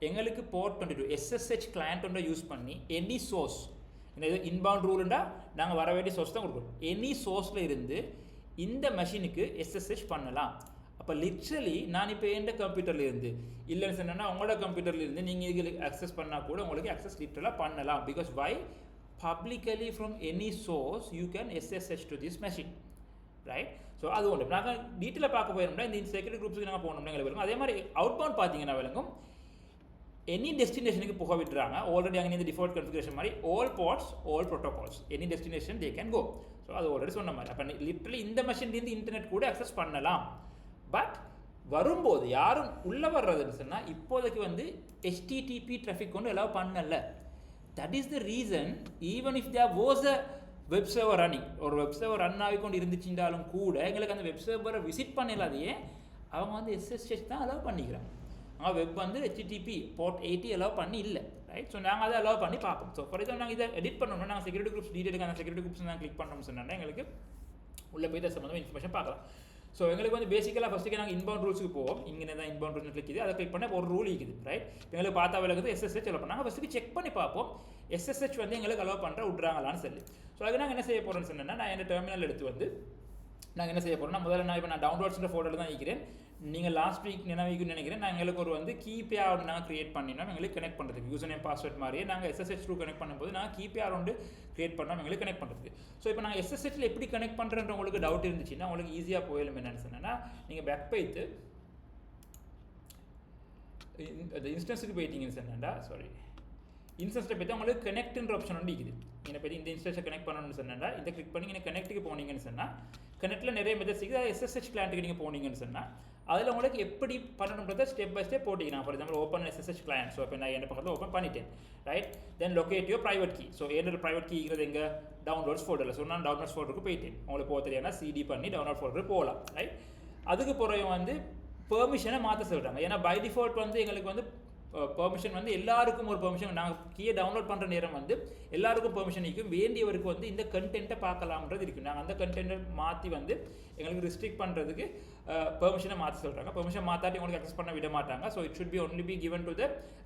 எங்களுக்கு போர்ட் 22 SSH கிளையண்ட் ஒன்றை யூஸ் பண்ணி எனி சோர்ஸ், இந்த இன்பவுண்ட் ரூலுண்டா நாங்கள் வர வேண்டிய சோர்ஸ் தான் கொடுக்கணும். எனி சோர்ஸில் இருந்து இந்த மெஷினுக்கு SSH பண்ணலாம். அப்போ லிட்ரலி நான் இப்போ எந்த கம்ப்யூட்டரில் இருந்து இல்லைன்னு சொன்னேன்னா உங்களோட கம்ப்யூட்டரில் இருந்து நீங்கள் இதுக்கு ஆக்சஸ் பண்ணால் கூட உங்களுக்கு ஆக்சஸ் லிட்ரலாக பண்ணலாம். Because why publicly from any source you can SSH to this machine right. So அது ஒன்று நாங்கள் டீட்டெயிலாக பார்க்க போயிருந்தோம்னா இந்த செக்யூரிட்டி குரூப்ஸுக்கு நாங்கள் போகணும்னா எங்களுக்கு விளங்கும். அதே மாதிரி அவுட்பவுண்ட் பார்த்தீங்கன்னா விளங்கும் எனி டெஸ்டினேஷனுக்கு போக விட்டுறாங்க. ஆல்ரெடி அங்கே இந்த டிஃபால்ட் கன்ஃபிகரேஷன் மாதிரி all ports all protocols any destination they can go. So அது ஆல்ரெடி சொன்ன மாதிரி அப்போ லிட்ரலி இந்த மெஷின்லேருந்து இன்டர்நெட் கூட அக்சஸ் பண்ணலாம். பட் வரும்போது யாரும் உள்ளே வர்றதுன்னு சொன்னால் இப்போதைக்கு வந்து HTTP டிராஃபிக் கொண்டு எல்லாம் பண்ணலை. That is the reason even if there was a web server running or web server run ஆகிக்கொண்டு இருந்துச்சுட்டாலும் கூட எங்களுக்கு அந்த வெப் சர்வரை விசிட் பண்ணலாதையே அவங்க வந்து SSH தான் அலோவ் பண்ணிக்கிறாங்க. அவங்க வெப் வந்து HTTP போர்ட் 80 அலோவ் பண்ணி இல்லை ரைட். ஸோ நாங்கள் அதை அலோவ் பண்ணி பார்ப்போம். ஸோ ஃபார் எக்ஸாம்பிள் நாங்கள் இதை எடிட் பண்ணோம்னா நாங்கள் செக்யூரிட்டி குரூப்ஸ் டீட்டெயிலுக்கு அந்த செக்யூரிட்டி குரூப்ஸ் நான் கிளிக் பண்ணோம்னு சொன்னால் எங்களுக்கு உள்ளே போய் சம்மந்தமாக இன்ஃபர்மேஷன் பார்க்கலாம். ஸோ எங்களுக்கு வந்து பேசிக்கலாக ஃபஸ்ட்டுக்கு நாங்கள் இன்பவுண்ட் ரூல்ஸுக்கு போவோம். இங்கே தான் இன்பவுண்ட் ரூல்ஸ் கிளிக் இது அதை கிளிக் பண்ண ஒரு ரூல் இருக்குது ரைட். எங்களுக்கு பார்த்தா விளக்குது SSH அலோவ் பண்ணாங்க. ஃபஸ்ட்டுக்கு செக் பண்ணி பார்ப்போம் SSH வந்து எங்களுக்கு அலோவ் பண்ணுற விட்றாங்களான்னு சொல்லி. ஸோ அதுக்கு நாங்கள் என்ன செய்ய போகிறோம்னு சொன்னேன்னா நான் என்ன டெர்மினல் எடுத்து வந்து நாங்கள் என்ன செய்ய போகிறோம்னா முதல்ல நான் இப்போ நான் டவுன்லோட்ஸ்ன்ற ஃபோல்டரில் தான் இருக்கிறேன். நீங்கள் லாஸ்ட் வீக் நினைவுக்குன்னு நினைக்கிறேன் நான் எங்களுக்கு ஒரு வந்து கீபேர் ஒன்று நாங்கள் கிரியேட் பண்ணினோம் எங்களுக்கு கனெக்ட் பண்ணுறதுக்கு யூசர் நேம் பாஸ்வேர்ட் மாதிரியே நாங்கள் SSH த்ரூ கனெக்ட் பண்ணும்போது நாங்கள் கீபேர் ஒன்று கிரியேட் பண்ணோம் எங்களுக்கு கனெக்ட் பண்ணுறதுக்கு. ஸோ இப்போ நாங்கள் SSHல எப்படி கனெக்ட் பண்ணுறன்ற உங்களுக்கு டவுட் இருந்துச்சுன்னா உங்களுக்கு ஈஸியாக போயிடும். என்னென்னு சொன்னேன்னா நீங்கள் பேக் போய்த்து இந்த இன்ஸ்டன்ஸுக்கு போயிட்டீங்கன்னு சொன்னேன்டா இன்ஸ்டன்ஸில் போய்த்து உங்களுக்கு கனெக்ட்ன்ற ஆப்ஷன் ஒன்று இருக்குது. என்னை பற்றி இந்த இன்ஸ்டன்ஸை கனெக்ட் பண்ணணும்னு சொன்னால் இதை கிளிக் பண்ணி நீங்கள் கனெக்ட்டுக்கு போனீங்கன்னு சொன்னால் கனெக்ட்டில் நிறைய மெத்தட்ஸ் இருக்குது. அது SSH கிளையண்ட்டுக்கு நீங்கள் போனீங்கன்னு சொன்னால் அதில் உங்களுக்கு எப்படி பண்ணணுன்றதை ஸ்டெப் பை ஸ்டெப் போட்டிங்கன்னா for example open SSH client. So இப்போ நான் என்ன பக்கத்தில் ஓப்பன் பண்ணிட்டேன் right. Then locate your private key. So என்னோட ப்ரைவேட் கீங்கிறது எங்கே டவுன்லோட்ஸ் ஃபோல்டரில். ஸோ நான் டவுன்லோட்ஸ் ஃபோல்டருக்கு போயிட்டேன். உங்களுக்கு போக தெரியாதுன்னா CD பண்ணி டவுன்லோட் ஃபோல்டருக்கு போகலாம் ரைட். அதுக்கு பிறகு வந்து பெர்மிஷனை மாற்ற சொல்கிறாங்க. ஏன்னா பை டிஃபால்ட் வந்து எங்களுக்கு வந்து பெர்மிஷன் வந்து எல்லாருக்கும் ஒரு பெர்மிஷன் நாங்கள் கீழே டவுன்லோட் பண்ணுற நேரம் வந்து எல்லாருக்கும் பெர்மிஷன் இருக்கும். வேண்டியவருக்கு வந்து இந்த கண்டென்ட்டை பார்க்கலாம்ன்றது இருக்கும். நாங்கள் அந்த கண்டென்ட்டை மாற்றி வந்து எங்களுக்கு ரிஸ்ட்ரிக்ட் பண்ணுறதுக்கு பெர்மிஷனை மாற்ற சொல்கிறாங்க. பெர்மிஷன் மாற்றாட்டி உங்களுக்கு அக்சஸ் பண்ண விட மாட்டாங்க. So it should be only be given to the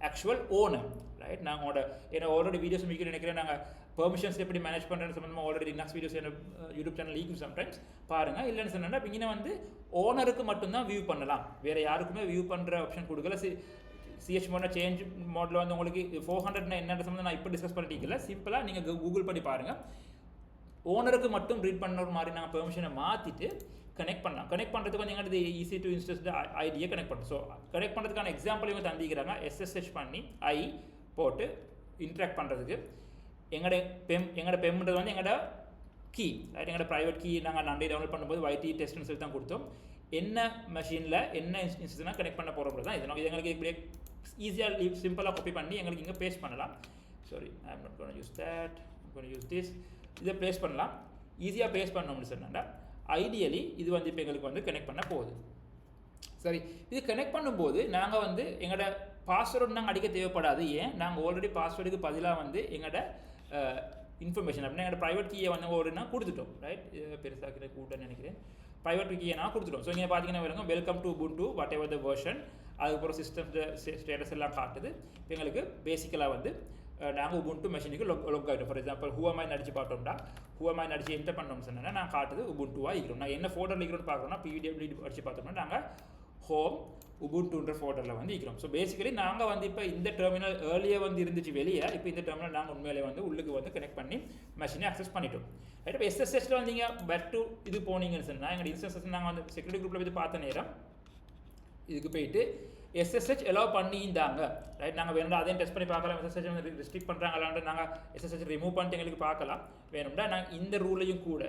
actual owner right. நாங்கள் ஏன்னா ஆல்ரெடி வீடியோஸ் மிக நினைக்கிறேன் நாங்கள் பெர்மிஷன்ஸ் எப்படி மேனேஜ் பண்ணுறேன்னு சம்மந்தமாக ஆல்ரெடி நெக்ஸ்ட் வீடியோஸ் என்ன யூடியூப் சேனல் லீக்கும் சம்டைம்ஸ் பாருங்கள். இல்லைன்னு சொன்னால் இங்கே வந்து ஓனருக்கு மட்டும்தான் வியூ பண்ணலாம், வேறு யாருக்குமே வியூ பண்ணுற ஆப்ஷன் கொடுக்கல. CH மோட்ல சேஞ்ச் மோடில் வந்து உங்களுக்கு 400 என்னென்ன சம்மந்தம் நான் இப்போ டிஸ்கஸ் பண்ணிட்டீங்கல்ல. சிம்பிளாக நீங்கள் கூகுள் பண்ணி பாருங்கள். ஓனருக்கு மட்டும் ரீட் பண்ணுற மாதிரி நாங்கள் பெர்மிஷனை மாற்றிட்டு கனெக்ட் பண்ணலாம். கனெக்ட் பண்ணுறதுக்கு வந்து எங்களுக்கு EC to இன்ஸ்டன்ஸ் ஐடியை கனெக்ட் பண்ணுறோம். ஸோ கனெக்ட் பண்ணுறதுக்கான எக்ஸாம்பிள் இவங்க தந்திக்கிறாங்க. SSH பண்ணி போட்டு இன்ட்ராக்ட் பண்ணுறதுக்கு எங்களோட பெம்ன்றது வந்து எங்களோட கீ ரைட். எங்களோட ப்ரைவேட் கீ நாங்கள் நண்டே டவுன்லோட் பண்ணும்போது YT டெஸ்ட்னு சொல்லி தான் கொடுத்தோம். என்ன மெஷினில் என்ன இன்ஸ்டன்ஸ்னால் கனெக்ட் பண்ண போகிறது தான் இது எங்களுக்கு இப்படியே ஈஸியாக சிம்பிளாக காப்பி பண்ணி எங்களுக்கு இங்கே பேஸ்ட் பண்ணலாம். Sorry I am not cone use that, I'm gonna use this. இதை பேஸ்ட் பண்ணலாம். ஈஸியாக பேஸ்ட் பண்ணோம்னு சொன்னாண்டா ஐடியலி இது வந்து இப்போ எங்களுக்கு வந்து கனெக்ட் பண்ண போகுது. சரி, இது கனெக்ட் பண்ணும்போது நாங்கள் வந்து எங்களோட பாஸ்வேர்டு நாங்கள் அடிக்க தேவைப்படாது. ஏன் நாங்கள் ஆல்ரெடி பாஸ்வேர்டுக்கு பதிலாக வந்து எங்களோட இன்ஃபர்மேஷன் அப்படின்னா எங்களோட ப்ரைவேட் கீயை வந்து ஓடுனா கொடுத்துட்டோம் ரைட். பெருசாக கூட்டன்னு நினைக்கிறேன். ப்ரைவேட் கீயை நான் கொடுத்துட்டோம். ஸோ இங்கே பார்த்தீங்கன்னா welcome to Ubuntu what ever the version, அதுக்கப்புறம் சிஸ்டம் ஸ்டேட்டஸ் எல்லாம் காட்டுது. எங்களுக்கு பேசிக்கலாக வந்து நாங்கள் Ubuntu மெஷினுக்கு லொக் ஆகிட்டோம். ஃபார் எக்ஸாம்பிள் ஹூஎம்ஐ அடிச்சு பார்த்தோம்னா ஹூஎம்ஐ அடிச்சு என்டர் பண்ணோம்னு சொன்னால் நான் காட்டுது Ubuntuவாக இருக்கிறோம். நான் என்ன ஃபோல்டரில் இருக்கிறோன்னு பார்க்குறோம்னா PWD அடிச்சு பார்த்தோம்னா நாங்கள் ஹோம் Ubuntuன்ற ஃபோல்டரில் வந்து இருக்கிறோம். ஸோ பேசிக்கலி நாங்கள் வந்து இப்போ இந்த டெர்மினல் ஏர்லியாக வந்து இருந்துச்சு வெளியே, இப்போ இந்த டெர்மினல் நாங்கள் உண்மையிலே வந்து உள்ளுக்கு வந்து கனெக்ட் பண்ணி மெஷினை அக்சஸ் பண்ணிட்டோம் ரைட். இப்போ SSHல வந்து நீங்கள் பேக் டு இது போனீங்கன்னு சொன்னால் எங்கள் இன்ஸ்டன்ஸ் நாங்கள் வந்து செக்யூரிட்டி குரூப்பில் போய் பார்த்த நேரம் இதுக்கு போயிட்டு SSH allow பண்ணியிருந்தாங்க ரைட். நாங்கள் வேணும்னா அதையும் டெஸ்ட் பண்ணி பார்க்கலாம். SSH வந்து ரெஸ்ட்ரிக்ட் பண்ணுறாங்களான்ட்டு நாங்கள் SSH ரிமூவ் பண்ணிட்டு எங்களுக்கு பார்க்கலாம். வேணும்னா நாங்கள் இந்த ரூலையும் கூட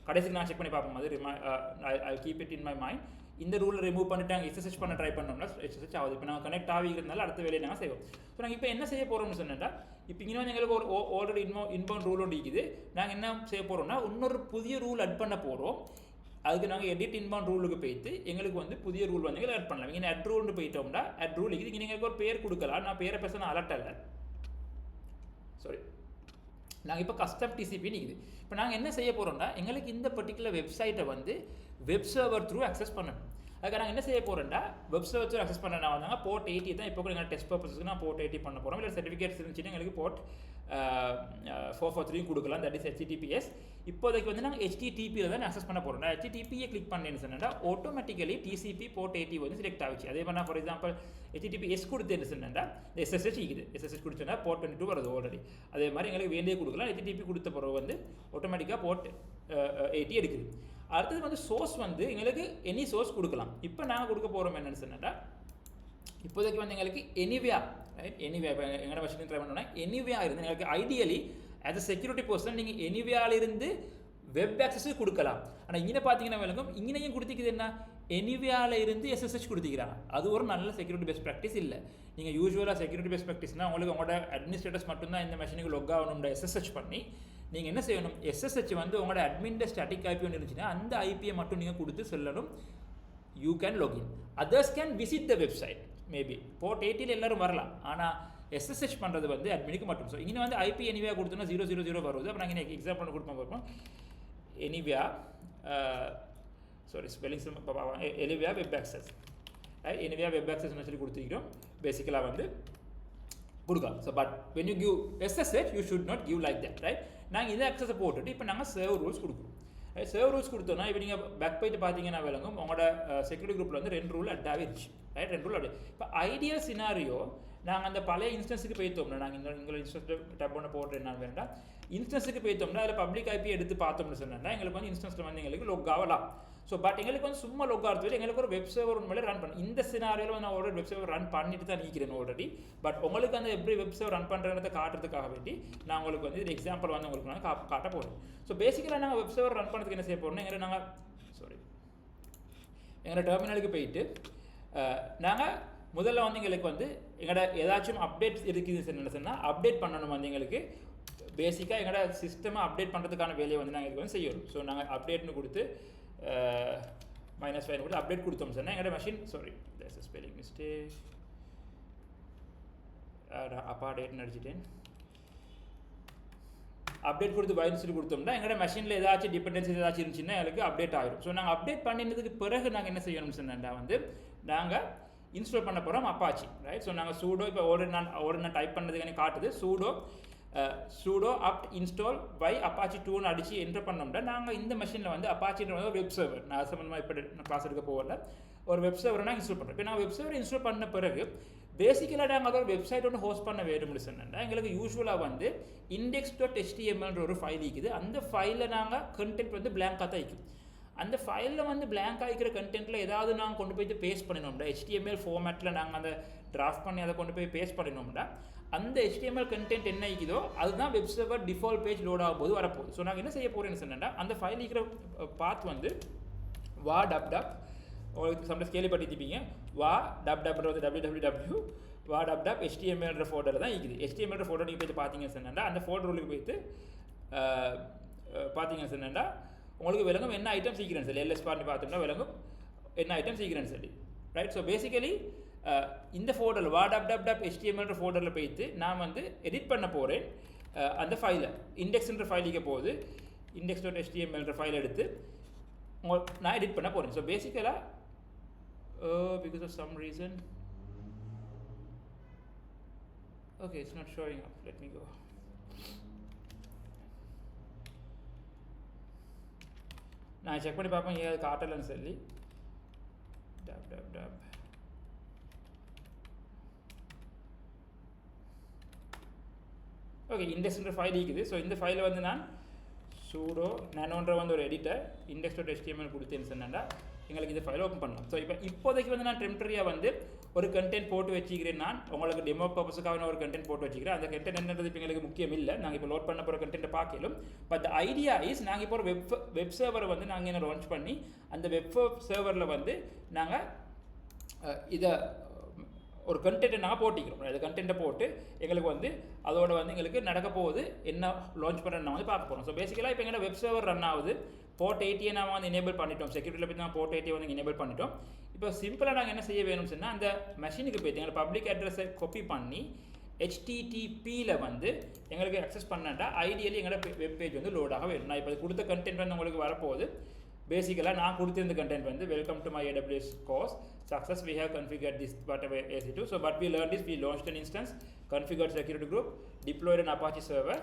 கடைசிக்கு நான் செக் பண்ணி பார்ப்போம். அது I keep it in my mind. இந்த ரூலை ரிமூவ் பண்ணிட்டு நாங்கள் SSH பண்ண ட்ரை பண்ணோம்னா SSH ஆகுது. இப்போ நாங்கள் கனெக்ட் ஆகிக்கிறதுனால அடுத்த வேலையை நாங்கள் செய்வோம். ஸோ நாங்கள் இப்போ என்ன செய்ய போகிறோம்னு சொன்னேன்டா, இப்போ இங்கே வந்து எங்களுக்கு ஒரு ஆல்ரெடி இன்பவுண்ட் ரூல் ஒன்று இருக்குது. நாங்கள் என்ன செய்ய போகிறோம்னா இன்னொரு புதிய ரூல் அட் பண்ண போகிறோம். அதுக்கு நாங்கள் எடிட் இன்பவுண்ட் ரூலுக்கு போய்த்து எங்களுக்கு வந்து புதிய ரூல் வந்து எங்களை ஆட் பண்ணலாம். இங்கே அட் ரூல்னு போயிட்டோம்னா அட் ரூல் இருக்குது. இங்கே எங்களுக்கு ஒரு பேர் கொடுக்கலாம். நான் பேரை பேச அலர்ட் அல்ல, சாரி. நாங்கள் இப்போ கஸ்டம் TCP நிற்குது. இப்போ நாங்கள் என்ன செய்ய போகிறோம்னா, எங்களுக்கு இந்த பர்டிகுலர் வெப்சைட்டை வந்து வெப் சர்வர் த்ரூ அக்சஸ் பண்ணணும். அதுக்கு நாங்கள் என்ன செய்ய போகிறோம்னா, வெப் சர்வர் த்ரூ அக்சஸ் பண்ண நான் வந்தாங்க போர்ட் 80 தான் இப்போ கூட எங்கள் டெஸ்ட் பர்பஸுக்கு நான் போர்ட் 80 பண்ண போகிறோம். இல்லை சர்டிஃபிகேட்ஸ் இருந்துச்சுன்னா எங்களுக்கு போர்ட் 443 கொடுக்கலாம். That is HTTPS. இப்போதைக்கு வந்து நாங்கள் HTTP தான் அக்சஸ் பண்ண போகிறோம். நான் HTTPயை கிளிக் பண்ணேன்னு சொன்னால் ஆட்டோமேட்டிக்கலி TCP போர்ட் 80 வந்து செலக்ட் ஆகிச்சு. அதே மாதிரி நான் ஃபார் எக்ஸாம்பிள் HTTPS கொடுத்தேன்னு சொன்னால் இந்த SSH இருக்குது. SSH கொடுத்தோன்னா போர்ட் 22 வருது ஆல்ரெடி. அதே மாதிரி எங்களுக்கு வேண்டிய கொடுக்கலாம். HTTP கொடுத்த பிறகு வந்து ஆட்டோமேட்டிக்காக போர்ட் 80 எடுக்குது. அடுத்தது வந்து சோர்ஸ் வந்து எங்களுக்கு எனி சோர்ஸ் கொடுக்கலாம். இப்போ நாங்கள் கொடுக்க போகிறோம் என்னென்னு சொன்னால், இப்போதைக்கு வந்து எங்களுக்கு எனிவே ரைட். எனிவே இப்போ எங்களோட விஷயம் ட்ரை பண்ணோன்னா எனிவே இருந்து எங்களுக்கு ideally as a security person நீங்கள் எனிவேலிருந்து வெப் ஆக்சஸ் கொடுக்கலாம். ஆனால் இங்கே பார்த்தீங்கன்னா விளங்கும் இங்கேயும் கொடுத்திக்குது என்ன, எனிவேல இருந்து SSH கொடுத்திக்கிறாங்க. அது ஒரு நல்ல செக்யூரிட்டி பெஸ்ட் ப்ராக்டிஸ் இல்லை. நீங்கள் யூஸ்வலாக செக்யூரிட்டி பெஸ்ட் ப்ராக்டிஸ்னால் உங்களுக்கு உங்களோட அட்மினிஸ்ட்ரேட்டர்ஸ் மட்டும்தான் இந்த மெஷினுக்கு லொக் ஆகணும்ன்ற SSH பண்ணி நீங்கள் என்ன செய்யணும், SSH வந்து உங்களோட அட்மின்ட ஸ்டாட்டிக் IP ஒன்று இருந்துச்சுன்னா அந்த ஐபியை மட்டும் நீங்கள் கொடுத்து சொல்லணும். You can login, others can visit the website. Maybe port 80 எல்லாரும் வரலாம், ஆனால் SSH பண்ணுறது வந்து அட்மினுக்கு மட்டும். ஸோ இங்கே வந்து IP எனிவே கொடுத்தோன்னா 000 வருது. அப்போ நாங்கள் இன்றைக்கி எக்ஸாம்பிள் கொடுப்போம் பார்ப்போம். Anyway sorry spellings anyway web access right. Anyway web ஆக்சஸ்னு சொல்லி கொடுத்துக்கிறோம். பேசிக்கலாக வந்து கொடுக்கலாம். So but when you give SSH you should not give like that right. நாங்கள் இதை அக்சஸை போட்டுட்டு இப்போ நாங்கள் சர்வ் ரூல்ஸ் கொடுக்குறோம். சர்வ் ரூல்ஸ் கொடுத்தோன்னா இப்போ நீங்கள் பேக் போயிட்டு பார்த்தீங்கன்னா விளங்கும் உங்களோட செக்யூரிட்டி குரூப்பில் வந்து 2 ரூல் அட் ஆகிடுச்சு ரைட். 2 rule at. இப்போ ஐடியல் சினாரியோ நாங்கள் அந்த பழைய இன்ஸ்டன்ஸுக்கு போய்த்தோம்னா, நாங்கள் எங்களை இன்ஸ்டன்ஸ் டப் ஒன்று போடுறேன் என்ன வேண்டாம், இன்ஸ்டன்ஸுக்கு போய்த்தோம்னா அதில் பப்ளிக் IP எடுத்து பார்த்தோம்னு சொன்னால் எங்களுக்கு வந்து இன்ஸ்டன்ஸில் வந்து எங்களுக்கு லொக் ஆகலாம். ஸோ பட் எங்களுக்கு வந்து சும்மா லொக் ஆகிறது எங்களுக்கு ஒரு வெப் சர்வர் உண்மையிலே ரன் பண்ணணும். இந்த சினாரியோவில் நான் ஆல்ரெடி வெப் சர்வர் ரன் பண்ணிட்டு தான் நிற்கிறேன் ஆல்ரெடி. பட் உங்களுக்கு அந்த எப்படி வெப் சர்வர் ரன் பண்ணுறதை காட்டுறதுக்காக வேண்டி நான் உங்களுக்கு வந்து இது எக்ஸாம்பிள் வந்து உங்களுக்கு நான் காட்ட போகிறேன். ஸோ பேசிக்கலாக நாங்கள் வெப் சர்வர் ரன் பண்ணுறதுக்கு என்ன செய்ய போகிறோம்னா, எங்களோட டெர்மினலுக்கு போயிட்டு நாங்கள் முதல்ல வந்து எங்களுக்கு வந்து எங்களோட ஏதாச்சும் அப்டேட்ஸ் இருக்குதுன்னு சொன்னால் அப்டேட் பண்ணணும். வந்து எங்களுக்கு பேசிக்காக எங்களோட சிஸ்டமை அப்டேட் பண்ணுறதுக்கான வேலையை வந்து நாங்கள் இதுக்கு வந்து செய்யணும். ஸோ நாங்கள் அப்டேட்னு கொடுத்து -5 கொடுத்து அப்டேட் கொடுத்தோம் சொன்னால் எங்களோட machine there's a spelling mistake அப்பா டேட்னு அடிச்சிட்டேன். அப்டேட் கொடுத்து பயன்ஸ் கொடுத்தோம்னா எங்களோட மெஷினில் ஏதாச்சும் டிபெண்டன்சி ஏதாச்சும் இருந்துச்சுன்னா எங்களுக்கு அப்டேட் ஆகிடும். ஸோ நாங்கள் அப்டேட் பண்ணினதுக்கு பிறகு நாங்கள் என்ன செய்யணும்னு சொன்னால் வந்து நாங்கள் இன்ஸ்டால் பண்ண போகிறோம் அப்பாச்சி ரைட். ஸோ நாங்கள் சூடோ இப்போ நான் டைப் பண்ணதுக்கு எனக்கு காட்டுது சூடோ அப்ட் இன்ஸ்டால் பை அப்பாச்சி 2ன்னு அடித்து என்டர் பண்ணோம்னா நாங்கள் இந்த மெஷினில் வந்து அப்பாச்சின்ற வந்து வெப் சர்வர் நான் சம்பந்தமாக இப்போ நான் கிளாஸ் எடுக்க போகல ஒரு வெப் சர்வரை நான் இன்ஸ்டால் பண்ணுறேன். இப்போ நான் வெப் சர்வர் இன்ஸ்டால் பண்ண பிறகு பேசிக்கலாக நாங்கள் அதோட வெப்சைட் ஒன்று ஹோஸ்ட் பண்ண வேணும்னு சொன்னால் எங்களுக்கு யூஸ்வலாக வந்து index.html ஒரு ஃபைல் இருக்குது. அந்த ஃபைலில் நாங்கள் கண்டென்ட் வந்து பிளாங்காக தான் இருக்குது. அந்த ஃபைலில் வந்து பிளாங்காக இருக்கிற கண்டென்ட்டில் ஏதாவது நாங்கள் கொண்டு போய்ட்டு பேஸ்ட் பண்ணினோம்னா HTML ஃபார்மேட்டில் நாங்கள் அந்த டிராஃப்ட் பண்ணி அதை கொண்டு போய் பேஸ்ட் பண்ணினோம்னா அந்த HTML கண்டென்ட் என்ன இருக்குதோ அதுதான் web server default page load ஆகும்போது வரப்போகுது. ஸோ நாங்கள் என்ன செய்ய போகிறேன்னு சொன்னால் அந்த ஃபைல் இருக்கிற பாத் வந்து வா டப் டப் உங்களுக்கு சம்டைம்ஸ் கேள்விப்பட்டிருப்பீங்க. வா டப் டப்ன்றது www வா டப் டப் HTML ஃபோல்டர் தான் இருக்குது. HTML ஃபோல்டர் நீங்கள் போய்ட்டு பார்த்தீங்கன்னு சொன்னால் அந்த ஃபோல்டருக்கு போய்ட்டு பார்த்தீங்கன்னு சொன்னால் உங்களுக்கு விளங்கும் என்ன ஐட்டம் சீக்கிரம் சொல்லி LS பார்த்து பார்த்தோம்னா விளங்கும் என்ன ஐட்டம் சீக்கிரம் சொல்லி ரைட். ஸோ பேசிக்கலி இந்த ஃபோல்டரில் வா டப் டப் டப் HTML ஃபோல்டரில் போய்ட்டு நான் வந்து எடிட் பண்ண போகிறேன். அந்த ஃபைலை இண்டெக்ஸ்ன்ற ஃபைலுக்கு போகுது index.html ஃபைல் எடுத்து நான் எடிட் பண்ண போகிறேன். ஸோ பேசிக்கலாக because of some reason okay it's not showing up, let me go. நான் செக் பண்ணி பார்ப்பேன் ஏன் காட்டலன்னு சொல்லி டப் டப் டப் ஓகே இண்டெக்ஸ்ன்ற ஃபைல் இருக்குது. ஸோ இந்த ஃபைலை வந்து நான் சூடோ நானோன்ற வந்து ஒரு எடிட்டர் index.html கொடுத்தேன்னு சொன்னா எங்களுக்கு இந்த ஃபைலை ஓப்பன் பண்ணலாம். ஸோ இப்போதைக்கு வந்து நான் டெம்பரரியாக வந்து ஒரு கண்டென்ட் போட்டு வச்சுக்கிறேன். நான் உங்களுக்கு டெமோ பர்பஸுக்காக நான் ஒரு கண்டென்ட் போட்டு வச்சுக்கிறேன். அந்த கண்டென்ட் என்னன்றது இப்போ எங்களுக்கு முக்கியம் இல்லை, நாங்கள் இப்போ லோட் பண்ண போகிற கண்டென்ட்டை பார்க்கலும். பட் ஐடியா இஸ் நாங்கள் இப்போ ஒரு வெப் சர்வரை வந்து நாங்கள் என்ன லான்ச் பண்ணி அந்த வெப் சர்வரில் வந்து நாங்கள் இதை ஒரு கண்டென்ட்டை நாங்கள் போட்டிக்கிறோம். அந்த கண்டென்ட்டை போட்டு எங்களுக்கு வந்து அதோட வந்து எங்களுக்கு நடக்க போகுது என்ன லான்ச் பண்ணுறேன்னு நான் வந்து பார்க்க போகிறோம். ஸோ பேசிக்கலாக இப்போ எங்களோட வெப் சர்வர் ரன் ஆகுது. போர்ட் 80 நான் வந்து எனேபிள் பண்ணிட்டோம். செக்யூரிட்டியில் போய் நான் போர்ட் 80 வந்து எனேபிள் பண்ணிட்டோம். இப்போ சிம்பிளாக நாங்கள் என்ன செய்ய வேணும்னு சொன்னால் அந்த மெஷினுக்கு போய்ட்டு எங்களை பப்ளிக் அட்ரஸை காப்பி பண்ணி HTTPயில் வந்து எங்களுக்கு அக்சஸ் பண்ணாட்டா ஐடியலி எங்களோட வெப் பேஜ் வந்து லோட் ஆக வேணும். நான் இப்போ கொடுத்த கண்டென்ட் வந்து உங்களுக்கு வரப்போகுது. பேசிக்கலாக நான் கொடுத்திருந்த கண்டென்ட் வந்து welcome to my AWS course success we have configured this whatever EC2. So what we learned is we launched an instance, configured security group, deployed an Apache server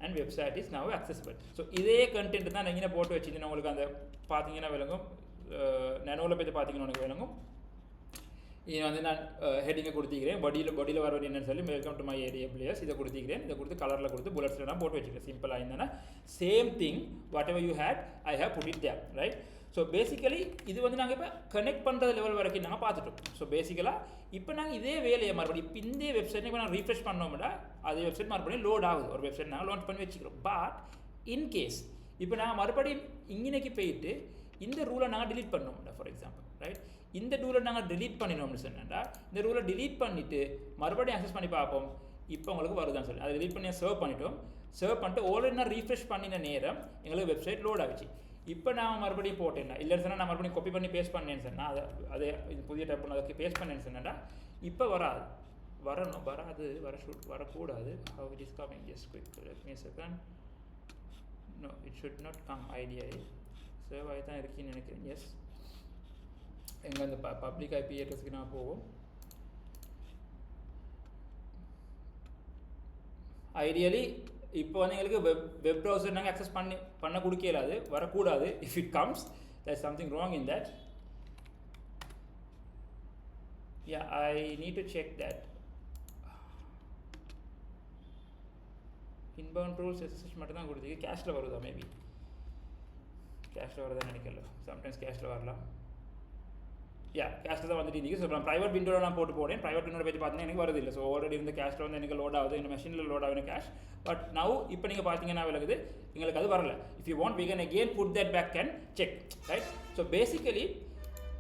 and website is now accessible. So இதே content தான் நீங்கள் போட்டு வச்சுருந்தீங்கன்னா உங்களுக்கு அந்த பார்த்தீங்கன்னா விளங்கும். நனோவில் போய்ட்டு பார்த்தீங்கன்னா உங்களுக்கு விளங்கும். இது வந்து நான் ஹெட்டிங்கை கொடுத்திக்கிறேன். பாடியில் வர என்னன்னு சொல்லி வெல்கம் டு மை AWS இதை கொடுத்திக்கிறேன். இதை கொடுத்து கலரில் கொடுத்து புல்லட்ஸில் நான் போட்டு வச்சுக்கிறேன். சிம்பிளாக இருந்தேன்னா same thing whatever you had I have put it there, right? So basically இது வந்து நாங்கள் இப்போ கனெக்ட் பண்ணுறது லெவல் வரைக்கும் நாங்கள் பார்த்துட்டோம். ஸோ பேசிக்கலாக இப்போ நாங்கள் இதே வேலையை மறுபடியும் இப்போ இந்த வெப்சைட் இப்போ நாங்கள் ரீஃப்ரெஷ் பண்ணோம்னா அதே வெப்சைட் மறுபடியும் லோட் ஆகுது. ஒரு வெப்சைட் நாங்கள் லான்ச் பண்ணி வச்சுக்கிறோம். பட் இன்கேஸ் இப்போ நாங்கள் மறுபடியும் இங்கனைக்கு போயிட்டு இந்த ரூலை நாங்கள் டிலீட் பண்ணோம்டா ஃபார் எக்ஸாம்பிள், ரைட்? இந்த ரூலை நாங்கள் டிலீட் பண்ணினோம்னு சொன்னா இந்த ரூலை டிலீட் பண்ணிவிட்டு மறுபடியும் அக்சஸ் பண்ணி பார்ப்போம். இப்போ உங்களுக்கு வருதான்னு சொல்லி அதை டிலீட் பண்ணி சர்வ் பண்ணிட்டோம். சர்வ் பண்ணிட்டு ஆல்ரெடி நான் ரீஃப்ரெஷ் பண்ணின நேரம் எங்களுக்கு வெப்சைட் லோட் ஆகிடுச்சு. இப்போ நான் மறுபடியும் போட்டேன்னா இல்லைன்னு சொன்னால் நான் மறுபடியும் காப்பி பண்ணி பேஸ்ட் பண்ணேன்னு சொன்னால் அதே புதிய டைப் பண்ண அதுக்கு பேஸ்ட் பண்ணேன்னு சொன்னா இப்போ வராது. வரக்கூடாது. how it is coming, just quick let me a second. No, it should not come. Idea save ஆகி தான் இருக்குன்னு நினைக்கிறேன். எஸ், எங்கே அந்த பப்ளிக் IP அட்ரஸ்க்கு நான் போவோம். ஐடியலி இப்போ வந்து எங்களுக்கு வெப் ப்ரௌசர் நாங்கள் அக்சஸ் பண்ண கொடுக்கலாது, வரக்கூடாது. If it comes there is something wrong in that. Yeah, I need to check that. Inbound rules SSH மட்டும் தான் கொடுத்துருக்கு. கேஷில் வருதா? மேபி கேஷில் வரதான் நினைக்கல. சம்டைம்ஸ் கேஷில் வரலாம். யா, கேஷில் தான் வந்துட்டு இருந்துச்சு. ஸோ நான் ப்ரைவேட் விண்டோவில் நான் போட்டு போனேன். ப்ரைவேட் விண்டோட பேஜ் பார்த்தீங்கன்னா எனக்கு வருது இல்லை. ஸோ ஆல்ரெடி இருந்த கேஷில் வந்து எனக்கு லோட் ஆகுது, இந்த மெஷினில் லோட் ஆகுது கேஷ். பட் நவ் இப்போ நீங்கள் பார்த்தீங்கன்னா விலகுது, எங்களுக்கு அது வரல. If you want we can again put that back and check, right? So basically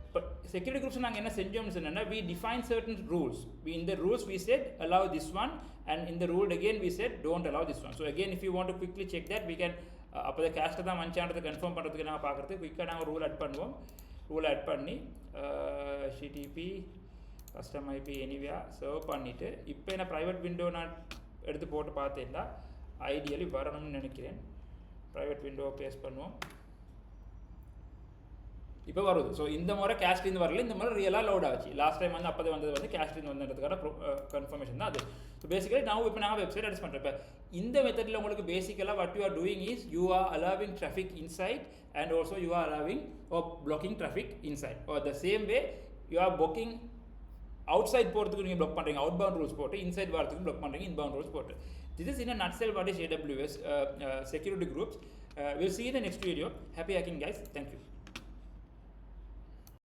இப்போ செக்யூரிட்டி குரூப்ஸ் நாங்கள் என்ன செஞ்சோம்னு சொன்னால் we define certain rules. In the rules we said allow this one and in the rule again we said don't allow this one. So again if you want to quickly check that we can அப்போ கேஷில் தான் மஞ்சான்றதை confirm பண்ணுறதுக்கு நாங்கள் பார்க்குறது குயிக்காக நாங்கள் rule add பண்ணுவோம். Rule add பண்ணி HTTP custom IP anyway serve பண்ணிவிட்டு இப்போ என்ன ப்ரைவேட் விண்டோ நான் எடுத்து போட்டு பார்த்தேன்னா ஐடியலி வரணும்னு நினைக்கிறேன். ப்ரைவேட் விண்டோவை பேஸ்ட் பண்ணுவோம். இப்போ வருது. ஸோ இந்த முறை கேஷ்லேருந்து வரல, இந்த முறை ரியலாக லோட் ஆச்சு. லாஸ்ட் டைம் வந்து அப்போதே வந்தது வந்து கேஷ்லேருந்து வந்ததுக்கான கன்ஃபர்மேஷன் தான் அது. ஸோ பேசிக்கலி நான் இப்போ நாங்கள் வெப்சைட் அட்ரஸ் பண்ணுறேன். இப்போ இந்த மெத்தடில் உங்களுக்கு பேசிக்கலாக what you are doing is you are allowing traffic inside and also you are allowing or blocking traffic inside, or the same way you are blocking outside போகிறதுக்கு நீங்கள் ப்ளாக் பண்ணுறீங்க, அவுட்பவுண்ட் ரூல்ஸ் போட்டு இன்சைட் வரதுக்கு block பண்ணுறீங்க, inbound rules போட்டு. This is in a nutshell what is AWS security groups. We'll see you in the next video. Happy hacking guys. Thank you.